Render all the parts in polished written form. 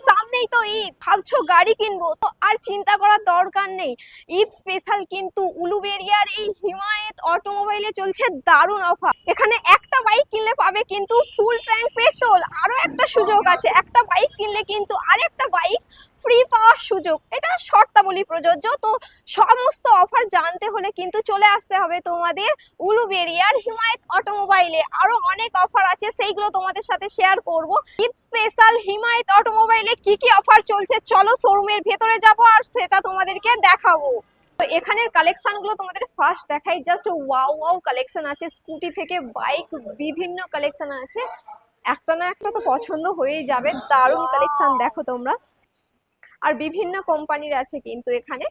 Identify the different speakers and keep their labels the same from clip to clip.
Speaker 1: সামনেই তো ঈদ, ভাবছো গাড়ি কিনবো তো আর চিন্তা করার দরকার নেই। ঈদ স্পেশাল কিন্তু উলুবেড়িয়ার এই হিমায়েত অটোমোবাইলে চলছে দারুণ অফার। এখানে একটা বাইক কিনলে পাবে কিন্তু ফুল ট্যাঙ্ক পেট্রোল। আরো একটা সুযোগ আছে, একটা বাইক কিনলে কিন্তু আরেকটা বাইক ফ্রি পাওয়ার সুযোগ। এটা শর্তাবলী প্রযোজ্য। তো সমস্ত অফার জানতে হলে কিন্তু চলে আসতে হবে তোমাদের উলুবেড়িয়ার হিমায়েত অটোমোবাইলে। আরো অনেক অফার আছে, সেইগুলো তোমাদের সাথে শেয়ার করব। ঈদ স্পেশাল হিমায়েত অটোমোবাইলে কি কি অফার চলছে চলো শোরুমের ভেতরে যাব আর সেটা তোমাদেরকে দেখাবো। তো এখানের কালেকশন গুলো তোমাদের ফার্স্ট দেখাই। জাস্ট ওয়াও ওয়াও কালেকশন আছে, স্কুটি থেকে বাইক বিভিন্ন কালেকশন আছে। একটা না একটা তো পছন্দ হয়েই যাবে, দারুণ কালেকশন দেখো তোমরা। আর বিভিন্ন কোম্পানির আছে কিন্তু এখানে,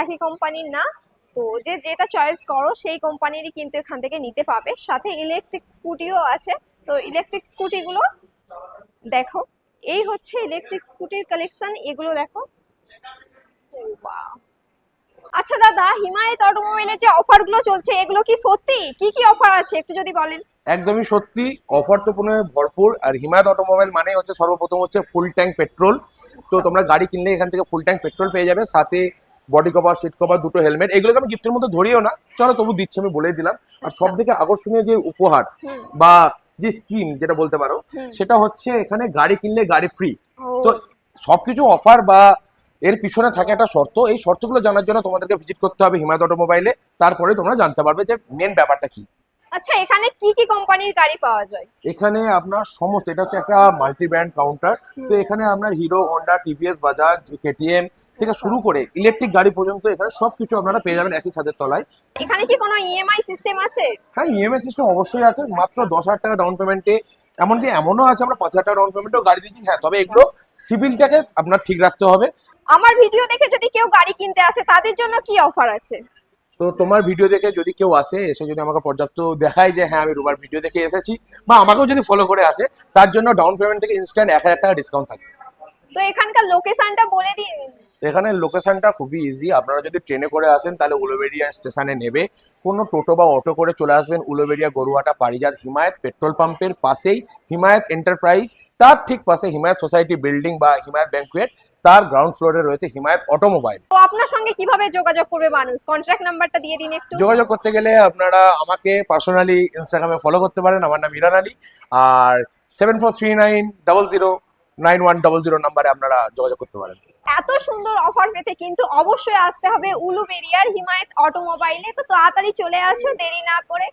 Speaker 1: একই কোম্পানির না। তো যেটা চয়েস করো সেই কোম্পানিরই কিন্তু এখান থেকে নিতে পাবে। সাথে ইলেকট্রিক স্কুটিও আছে। তো ইলেকট্রিক স্কুটি গুলো দেখো, এই হচ্ছে ইলেকট্রিক স্কুটির কালেকশন, এগুলো দেখো। বাহ! আচ্ছা দাদা, হিমায়ত অটোমোবাইলে যে অফার গুলো চলছে এগুলো কি সত্যি? কি কি অফার আছে একটু যদি বলেন।
Speaker 2: একদমই সত্যি, অফার তো পুরো ভরপুর। আর হিমায়ত অটোমোবাইল মানে হচ্ছে সর্বপ্রথম হচ্ছে ফুল ট্যাঙ্ক পেট্রোল। তো তোমরা গাড়ি কিনলে এখান থেকে ফুল ট্যাঙ্ক পেট্রোল পেয়ে যাবে, সাথে বডি কভার, সিট কভার, দুটো হেলমেট। এগুলোকে আমি গিফটের মধ্যে ধরিও না, চলো তবু দিচ্ছি, আমি বলেই দিলাম। আর সব থেকে আকর্ষণীয় যে উপহার বা যে স্কিম যেটা বলতে পারো, সেটা হচ্ছে এখানে গাড়ি কিনলে গাড়ি ফ্রি। তো সবকিছু অফার বা এর পিছনে থাকে একটা শর্ত। এই শর্তগুলো জানার জন্য তোমাদেরকে ভিজিট করতে হবে হিমায়ত অটোমোবাইলে, তারপরে তোমরা জানতে পারবে যে মেন ব্যাপারটা কি।
Speaker 1: আচ্ছা, এখানে কি কি কোম্পানির গাড়ি পাওয়া যায়?
Speaker 2: এখানে আপনার সমস্ত, এটা হচ্ছে একটা মাল্টি ব্র্যান্ড কাউন্টার। তো এখানে আপনার hero, Honda, TVS, Bajaj, KTM থেকে শুরু করে ইলেকট্রিক গাড়ি পর্যন্ত এখানে সবকিছু আপনারা পেয়ে যাবেন একই ছাদের তলায়।
Speaker 1: এখানে কি কোনো ইএমআই সিস্টেম আছে?
Speaker 2: হ্যাঁ, ইএমআই সিস্টেম অবশ্যই আছে, মাত্র 10,000 টাকা ডাউন পেমেন্টে। এমনকি এমনও আছে আমরা 5,000 টাকা ডাউন পেমেন্টেও গাড়ি দিচ্ছি। হ্যাঁ, তবে এগুলো সিভিলটাকে আপনার ঠিক রাখতে হবে।
Speaker 1: আমার ভিডিও দেখে যদি কেউ গাড়ি কিনতে আসে তাদের জন্য কি অফার আছে?
Speaker 2: তো তোমার ভিডিও দেখে যদি কেউ আসে, এসে যদি আমাকে পর্যাপ্ত দেখায় যে হ্যাঁ আমি রুবার ভিডিও দেখে এসেছি, বা আমাকেও যদি ফলো করে আসে, তার জন্য ডাউন পেমেন্ট থেকে ইনস্ট্যান্ট 1,000 টাকা ডিসকাউন্ট থাকে।
Speaker 1: তো এখানকার লোকেশনটা বলে দিন।
Speaker 2: এখানে লোকেশনটা খুবই ইজি। আপনারা যদি ট্রেনে করে আসেন তাহলে উলুবেড়িয়া স্টেশনে নেবে, কোনো টোটো বা অটো করে চলে আসবেন উলুবেড়িয়া গরুয়াটা পারিজাত হিমায়ত পেট্রোল পাম্পের পাশেই হিমায়ত এন্টারপ্রাইজ, তার ঠিক পাশে হিমায়ত সোসাইটি বিল্ডিং বা হিমায়ত ব্যাংকুয়েট, তার গ্রাউন্ড ফ্লোরে রয়েছে হিমায়ত অটোমোবাইল।
Speaker 1: তো আপনার সঙ্গে কিভাবে যোগাযোগ করবে মানুষ? কন্ট্যাক্ট নাম্বারটা দিয়ে দিন একটু।
Speaker 2: যোগাযোগ করতে গেলে আপনারা আমাকে পার্সোনালি ইনস্টাগ্রামে ফলো করতে পারেন, আমার নাম ইরান আলী। আর 7439009100 নাম্বারে আপনারা যোগাযোগ করতে পারেন।
Speaker 1: এত সুন্দর অফার পেতে কিন্তু অবশ্যই আসতে হবে উলুবেড়িয়ার হিমায়ত অটোমোবাইলে। তো তাড়াতাড়ি চলে আসো, দেরি না করে।